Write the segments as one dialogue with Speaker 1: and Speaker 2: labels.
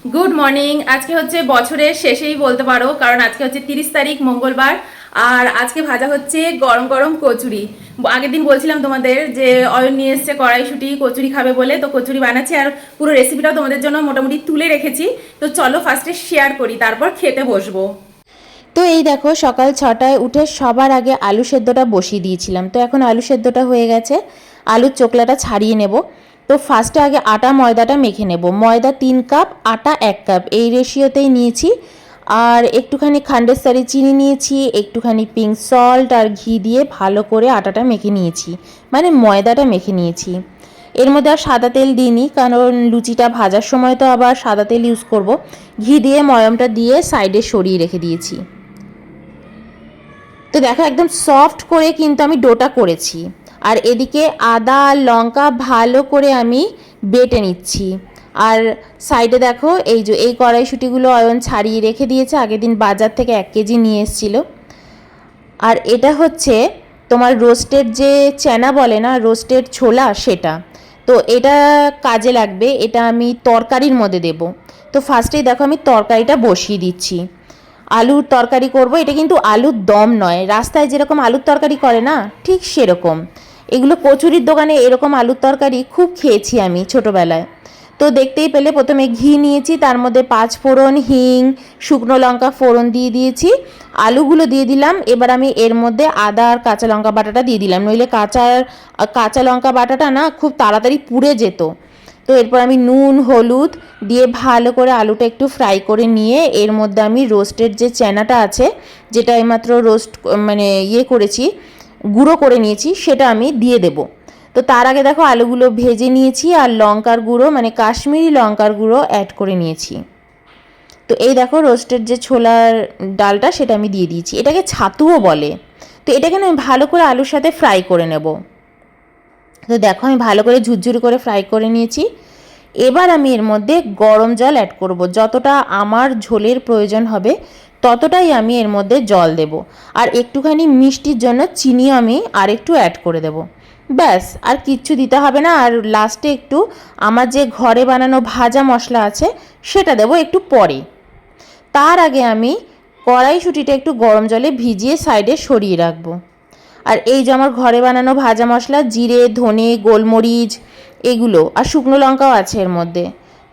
Speaker 1: Good morning. আজকে হচ্ছে বছরের শেষেই বলতে পারো, কারণ আজকে হচ্ছে 30 তারিখ মঙ্গলবার। আর আজকে ভাজা হচ্ছে গরম গরম কচুরি। আগের দিন বলছিলাম তোমাদের যে অয়ন নিয়ে এসছে কড়াইশুঁটি, কচুরি খাবে বলে, তো কচুরি বানাচ্ছি। আর পুরো রেসিপিটাও তোমাদের জন্য মোটামুটি তুলে রেখেছি। তো চলো ফার্স্টে শেয়ার করি, তারপর খেতে বসবো।
Speaker 2: তো এই দেখো, সকাল 6টায় উঠে সবার আগে আলু সেদ্ধটা বসিয়ে দিয়েছিলাম। তো এখন আলু সেদ্ধটা হয়ে গেছে, আলুর চোকলাটা ছাড়িয়ে নেব। তো ফার্স্টে আগে আটা ময়দাটা মেখে নেব। ময়দা 3 কাপ, আটা 1 কাপ, এই রেশিওতেই নিয়েছি। আর একটুখানি খান্ডেশ্বরী চিনি নিয়েছি, একটুখানি পিঙ্ক সল্ট আর ঘি দিয়ে ভালো করে আটাটা মেখে নিয়েছি, মানে ময়দাটা মেখে নিয়েছি। এর মধ্যে আর সাদা তেল দিইনি, কারণ লুচিটা ভাজার সময় তো আবার সাদা তেল ইউজ করব। ঘি দিয়ে ময়মটা দিয়ে সাইডে সরিয়ে রেখে দিয়েছি। তো দেখো, একদম সফট করে কিন্তু আমি ডোটা করেছি। আর এদিকে আদা লঙ্কা ভালো করে আমি বেটে নিচ্ছি। আর সাইডে দেখো, এই যে এই কড়াইশুঁটিগুলো অয়ন ছাড়িয়ে রেখে দিয়েছে, আগের দিন বাজার থেকে 1 কেজি নিয়ে এসেছিলো। আর এটা হচ্ছে তোমার রোস্টেড যে চেনা বলে না, রোস্টেড ছোলা, সেটা। তো এটা কাজে লাগবে, এটা আমি তরকারির মধ্যে দেব। তো ফার্স্টেই দেখো আমি তরকারিটা বসিয়ে দিচ্ছি। আলুর তরকারি করব। এটা কিন্তু আলুর দম নয়, রাস্তায় যেরকম আলুর তরকারি করে না, ঠিক সেরকম। এগুলো কচুরির দোকানে এরকম আলুর তরকারি খুব খেয়েছি আমি ছোটোবেলায়। তো দেখতেই পেলে প্রথমে ঘি নিয়েছি, তার মধ্যে 5 ফোড়ন, হিং, শুকনো লঙ্কা ফোড়ন দিয়ে দিয়েছি, আলুগুলো দিয়ে দিলাম। এবার আমি এর মধ্যে আদা আর কাঁচা লঙ্কা বাটাটা দিয়ে দিলাম, নইলে কাঁচা লঙ্কা বাটাটা না খুব তাড়াতাড়ি পুড়ে যেত। তো এরপর আমি নুন হলুদ দিয়ে ভালো করে আলুটা একটু ফ্রাই করে নিয়ে এর মধ্যে আমি রোস্টেড যে চানাটা আছে, যেটা এইমাত্র রোস্ট মানে করেছি, গুঁড়ো করে নিয়েছি, সেটা আমি দিয়ে দেব। তো তার আগে দেখো আলুগুলো ভেজে নিয়েছি আর লঙ্কার গুঁড়ো মানে কাশ্মীরি লঙ্কার গুঁড়ো অ্যাড করে নিয়েছি। তো এই দেখো রোস্টেড যে ছোলার ডালটা সেটা আমি দিয়ে দিয়েছি, এটাকে ছাতুও বলে। তো এটাকে আমি ভালো করে আলুর সাথে ফ্রাই করে নেব। তো দেখো আমি ভালো করে ঝুরঝুরি করে ফ্রাই করে নিয়েছি। এবার আমি এর মধ্যে গরম জল অ্যাড করব, যতটা আমার ঝোলের প্রয়োজন হবে ততটাই আমি এর মধ্যে জল দেব। আর একটুখানি মিষ্টির জন্য চিনিও আমি আর একটু অ্যাড করে দেব। ব্যাস, আর কিচ্ছু দিতে হবে না। আর লাস্টে একটু আমার যে ঘরে বানানো ভাজা মশলা আছে সেটা দেব একটু পরে। তার আগে আমি কড়াইশুঁটিটা একটু গরম জলে ভিজিয়ে সাইডে সরিয়ে রাখবো। আর এই যে আমার ঘরে বানানো ভাজা মশলা, জিরে ধনে গোলমরিচ এগুলো, আর শুকনো লঙ্কাও আছে এর মধ্যে।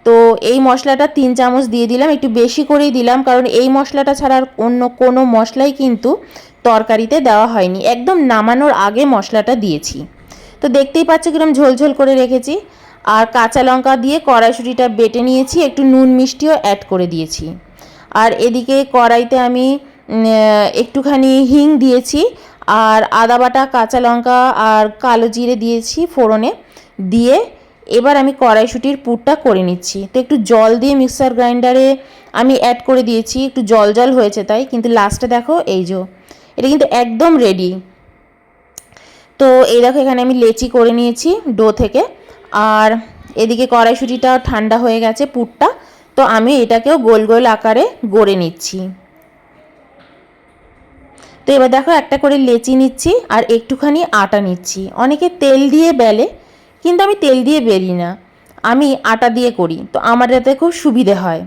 Speaker 2: তো এই মশলাটা 3 চামচ দিয়ে দিলাম, একটু বেশি করেই দিলাম, কারণ এই মশলাটা ছাড়া আর অন্য কোনো মশলাই কিন্তু তরকারিতে দেওয়া হয়নি, একদম নামানোর আগে মশলাটা দিয়েছি। তো দেখতেই পাচ্ছ কিরকম ঝোলঝোল করে রেখেছি। আর কাঁচা লঙ্কা দিয়ে কড়াইশুঁটিটা বেটে নিয়েছি, একটু নুন মিষ্টিও অ্যাড করে দিয়েছি। আর এদিকে কড়াইতে আমি একটুখানি হিং দিয়েছি, আর আদা বাটা কাঁচা লঙ্কা আর কালো জিরে দিয়েছি ফোড়নে দিয়ে। এবার আমি কড়াইশুঁটির পুরটা করে নিচ্ছি। তো একটু জল দিয়ে মিক্সার গ্রাইন্ডারে আমি অ্যাড করে দিয়েছি, একটু জল জল হয়েছে তাই, কিন্তু লাস্টে দেখো এই যে এটা কিন্তু একদম রেডি। তো এই দেখো এখানে আমি লেচি করে নিয়েছি ডো থেকে। আর এদিকে কড়াইশুঁটিটা ঠান্ডা হয়ে গেছে পুরটা, তো আমি এটাকেও গোল গোল আকারে গড়ে নিচ্ছি। তো এবার দেখো একটা করে লেচি নিচ্ছি আর একটুখানি আটা নিচ্ছি। অনেকে তেল দিয়ে বেলে, কিন্তু আমি তেল দিয়ে বেলি না, আমি আটা দিয়ে করি, তো আমার এতে খুব সুবিধে হয়।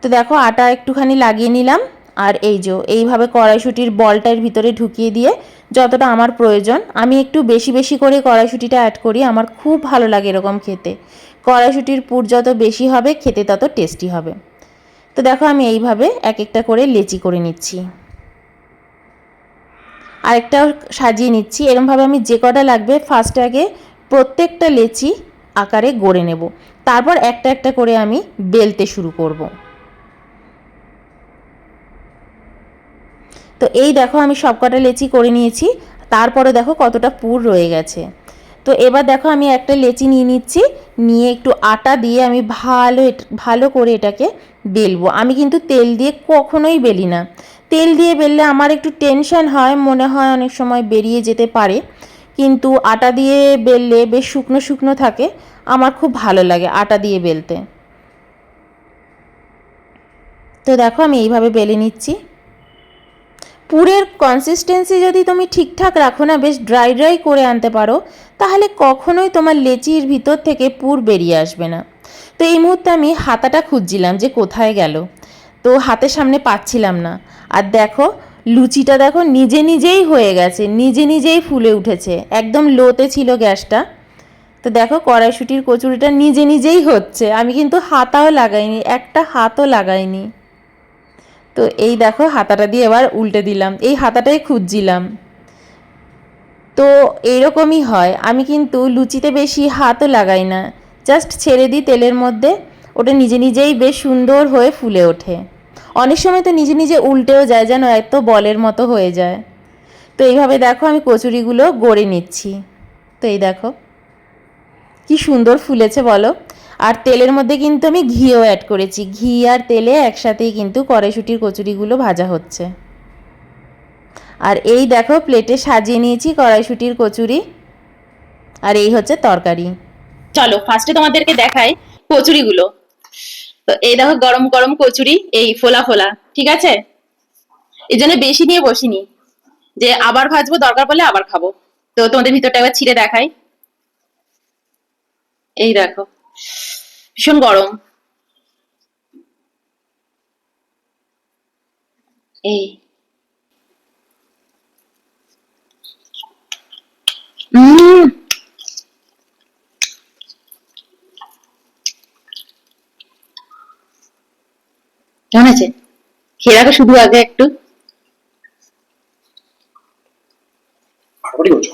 Speaker 2: তো দেখো আটা একটুখানি লাগিয়ে নিলাম। আর এই যে এইভাবে কড়াইশুঁটির বলটার ভিতরে ঢুকিয়ে দিয়ে যতটা আমার প্রয়োজন, আমি একটু বেশি বেশি করে কড়াইশুঁটিটা অ্যাড করি, আমার খুব ভালো লাগে এরকম খেতে। কড়াইশুঁটির পুর যত বেশি হবে খেতে তত টেস্টি হবে। তো দেখো আমি এইভাবে এক একটা করে লেচি করে নিচ্ছি, আরেকটাও সাজিয়ে নিচ্ছি। এরকমভাবে আমি যে কটা লাগবে ফার্স্টে আগে প্রত্যেকটা লেচি আকারে গড়ে নেব, তারপর একটা একটা করে আমি বেলতে শুরু করব। তো এই দেখো আমি সব কটা লেচি করে নিয়েছি, তারপরে দেখো কতটা পুর রয়ে গেছে। তো এবার দেখো আমি একটা লেচি নিয়ে নিচ্ছি, নিয়ে একটু আটা দিয়ে আমি ভালো করে এটাকে বেলবো। আমি কিন্তু তেল দিয়ে কখনোই বেলি না, তেল দিয়ে বেললে আমার একটু টেনশন হয়, মনে হয় অনেক সময় বেরিয়ে যেতে পারে। কিন্তু আটা দিয়ে বেললে বেশ শুকনো শুকনো থাকে, আমার খুব ভালো লাগে আটা দিয়ে বেলতে। তো দেখো আমি এইভাবে বেলে নিচ্ছি। পুরের কনসিস্টেন্সি যদি তুমি ঠিকঠাক রাখো না, বেশ ড্রাই ড্রাই করে আনতে পারো, তাহলে কখনোই তোমার লেচির ভিতর থেকে পুর বেরিয়ে আসবে না। তো এই মুহূর্তে আমি হাতাটা খুঁজছিলাম যে কোথায় গেল, তো হাতের সামনে পাচ্ছিলাম না। আর দেখো লুচিটা দেখো নিজে নিজেই হয়ে গেছে, নিজে নিজেই ফুলে উঠেছে, একদম লোতে ছিল গ্যাসটা। তো দেখো কড়াইশুঁটির কচুরিটা নিজে নিজেই হচ্ছে, আমি কিন্তু হাতাও লাগাইনি, একটা হাতও লাগাইনি। তো এই দেখো হাতাটা দিয়ে এবার উল্টে দিলাম, এই হাতাটাই খুঁজছিলাম। তো এইরকমই হয়, আমি কিন্তু লুচিতে বেশি হাতও লাগাই না, জাস্ট ছেড়ে দিই তেলের মধ্যে, ওটা নিজে নিজেই বেশ সুন্দর হয়ে ফুলে ওঠে। অনেক সময় তো নিজে নিজে উল্টেও যায়, যেন এত বলের মতো হয়ে যায়। তো এইভাবে দেখো আমি কচুরিগুলো গড়ে নিচ্ছি। তো এই দেখো কি সুন্দর ফুলেছে বলো। আর তেলের মধ্যে কিন্তু আমি ঘিও অ্যাড করেছি, ঘি আর তেলে একসাথেই কিন্তু কড়াইশুঁটির কচুরিগুলো ভাজা হচ্ছে। আর এই দেখো প্লেটে সাজিয়ে নিয়েছি কড়াইশুঁটির কচুরি, আর এই হচ্ছে তরকারি।
Speaker 1: চলো ফার্স্টে তোমাদেরকে দেখাই কচুরিগুলো। তো এই দেখো গরম গরম কচুরি, এই ফোলা ফোলা, ঠিক আছে? এই জন্য বেশি নিয়ে বসিনি, যে আবার ভাজবো, দরকার পড়লে আবার খাবো। তো তোমাদের ভিতরটা একবার ছিঁড়ে দেখাই। এই দেখো ভীষণ গরম। এই উম কেমন আছে? খেয়ে রাখো শুধু আগে একটু।
Speaker 3: ফাটাফাটি করছো।